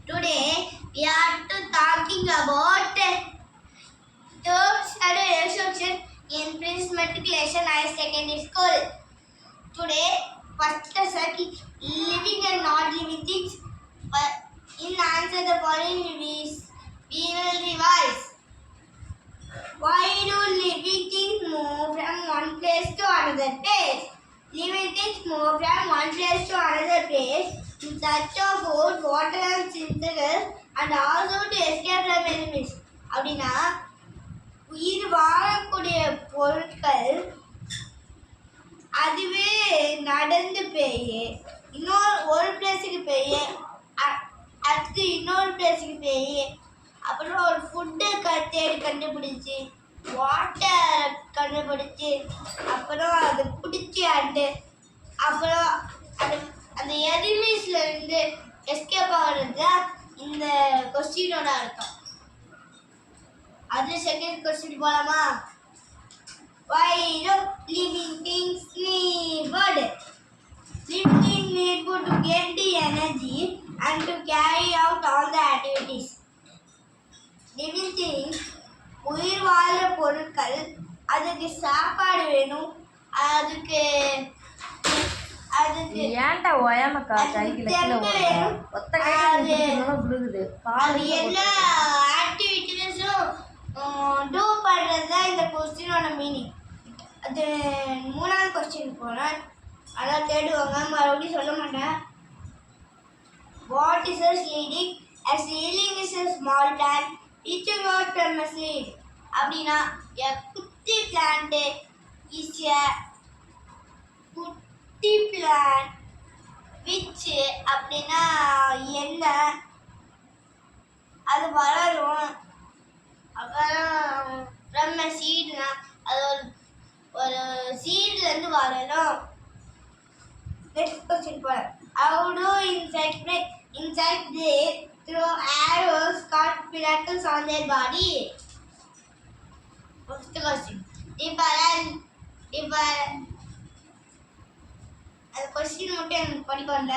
Today we are talking about terms and relationship in prismatic relation higher secondary school. Today, first lesson living and not living things. In answer the following we will revise. Why do living things move from one place to another place? Living things move from one place to another place in search of food, water and shelter and also to escape from enemies. அப்படின்னா உயிர் வாழக்கூடிய பொருட்கள் அதுவே நடந்து போய் ஒரு பிளேஸுக்கு போய் அடுத்து இன்னொரு பிளேஸுக்கு போய் அப்புறம் ஒரு ஃபுட்டு தேடி கண்டுபிடிச்சி வாட்டர் கண்டுபிடிச்சி அப்புறம் அதை பிடிச்சி அப்புறம் அந்த எனிமீஸ்ல இருந்து எஸ்கேப் ஆகிறது தான் இந்த கொஸ்டினோட அர்த்தம். அது செகண்ட் கொஸ்டின் போலாமா? Why do living things need food? Living things need food to get the energy and to carry out all the activities. Living things உயிர் வாழ்ற பொருட்கள் அதுக்கு சாப்பாடு வேணும், அதுக்கு ஏன்டா ஓயாமக்கா கையில ஒத்த கையில புழுகுது அது எல்லா ஆக்டிவிட்டீஸும் டூ பண்ணுறது தான் இந்த கொஸ்டினோட மீனிங். அது மூணாவது கொஸ்டின் போனேன், அதான் தேடுவாங்க, மறுபடியும் சொல்ல மாட்டேன். What is a seeding? A seedling is a small plant reaching out from a seed. அப்படின்னா a குட்டி plant is a குட்டி plant which அப்படின்னா என்ன, அது வளரும். அப்புறம் from a seedனா அது ஒரு சீட்லேருந்து வரணும். நெக்ஸ்ட் கொஸ்டின் போகிறேன். How do insects breathe? Insects breathe through arrows called spiracles on their body. First question. இப்போ அந்த கொஸ்டின் மட்டும் எனக்கு படிக்கல.